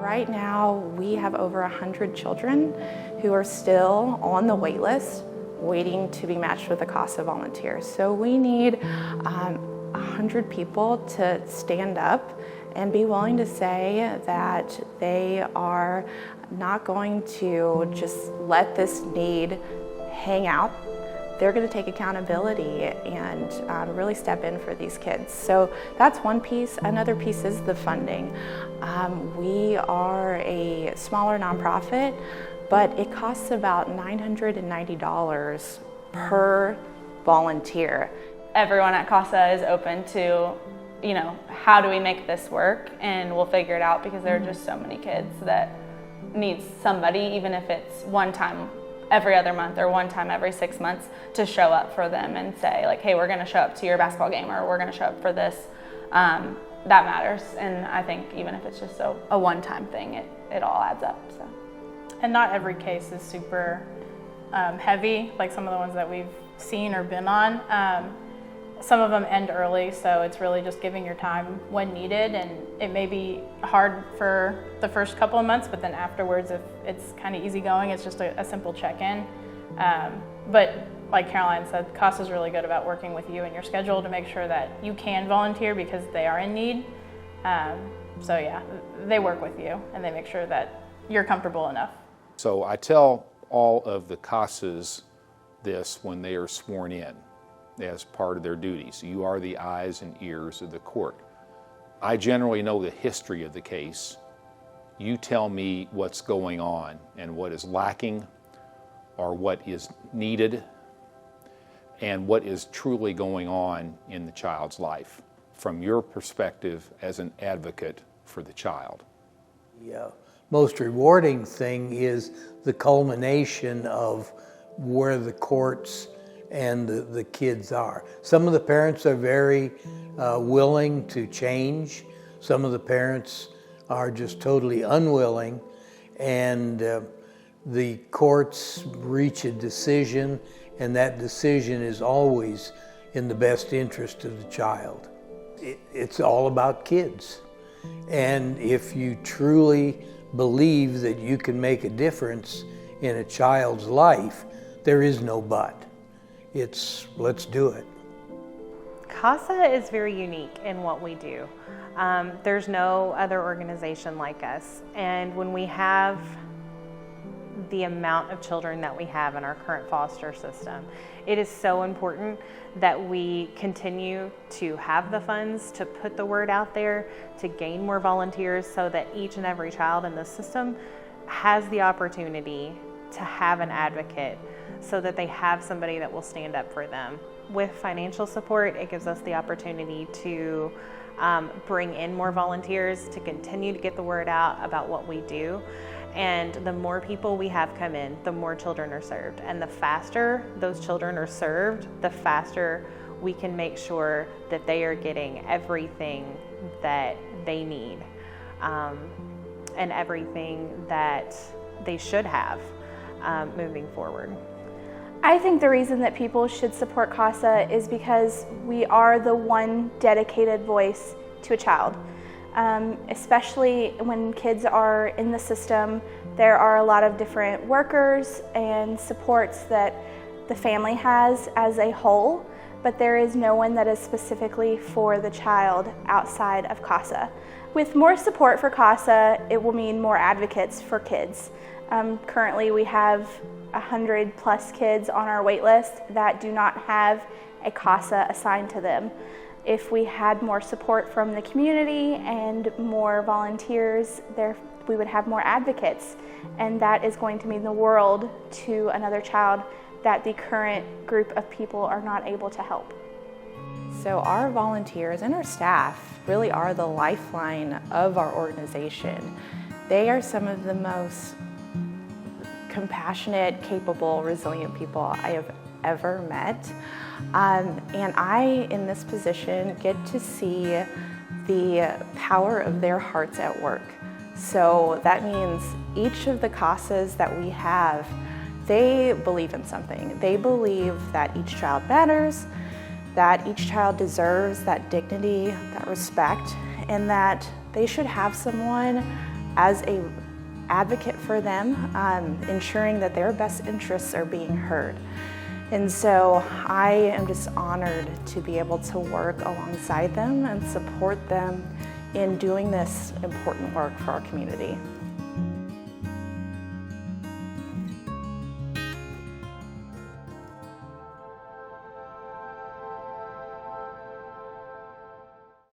Right now, we have over 100 children who are still on the wait list, waiting to be matched with a CASA volunteer. So we need 100 people to stand up and be willing to say that they are not going to just let this need hang out. They're going to take accountability and really step in for these kids. So that's one piece. Another piece is the funding. We are a smaller nonprofit, but it costs about $990 per volunteer. Everyone at CASA is open to, how do we make this work, and we'll figure it out, because there are just so many kids that need somebody, even if it's one time every other month or one time every 6 months, to show up for them and say, like, hey, we're going to show up to your basketball game, or we're going to show up for this. That matters, and I think even if it's just a one-time thing, it all adds up. So. And not every case is super heavy, like some of the ones that we've seen or been on. Some of them end early, so it's really just giving your time when needed, and it may be hard for the first couple of months, but then afterwards, if it's kind of easygoing, it's just a simple check-in. But like Caroline said, CASA is really good about working with you and your schedule to make sure that you can volunteer because they are in need. So yeah, they work with you and they make sure that you're comfortable enough. So I tell all of the CASAs this when they are sworn in as part of their duties. You are the eyes and ears of the court. I generally know the history of the case. You tell me what's going on and what is lacking, or what is needed, and what is truly going on in the child's life from your perspective as an advocate for the child. The most rewarding thing is the culmination of where the courts and the kids are. Some of the parents are very willing to change. Some of the parents are just totally unwilling, and the courts reach a decision, and that decision is always in the best interest of the child. It's all about kids. And if you truly believe that you can make a difference in a child's life, there is no but. It's let's do it. CASA is very unique in what we do. There's no other organization like us. And when we have the amount of children that we have in our current foster system, it is so important that we continue to have the funds to put the word out there, to gain more volunteers, so that each and every child in the system has the opportunity to have an advocate, so that they have somebody that will stand up for them. With financial support, it gives us the opportunity to bring in more volunteers, to continue to get the word out about what we do. And the more people we have come in, the more children are served. And the faster those children are served, the faster we can make sure that they are getting everything that they need, and everything that they should have moving forward. I think the reason that people should support CASA is because we are the one dedicated voice to a child. Especially when kids are in the system, there are a lot of different workers and supports that the family has as a whole, but there is no one that is specifically for the child outside of CASA. With more support for CASA, it will mean more advocates for kids. Currently we have 100 plus kids on our wait list that do not have a CASA assigned to them. If we had more support from the community and more volunteers, we would have more advocates, and that is going to mean the world to another child that the current group of people are not able to help. So our volunteers and our staff really are the lifeline of our organization. They are some of the most compassionate, capable, resilient people I have ever met. And I, in this position, get to see the power of their hearts at work. So that means each of the CASAs that we have, they believe in something. They believe that each child matters, that each child deserves that dignity, that respect, and that they should have someone as a advocate for them, ensuring that their best interests are being heard. And so I am just honored to be able to work alongside them and support them in doing this important work for our community.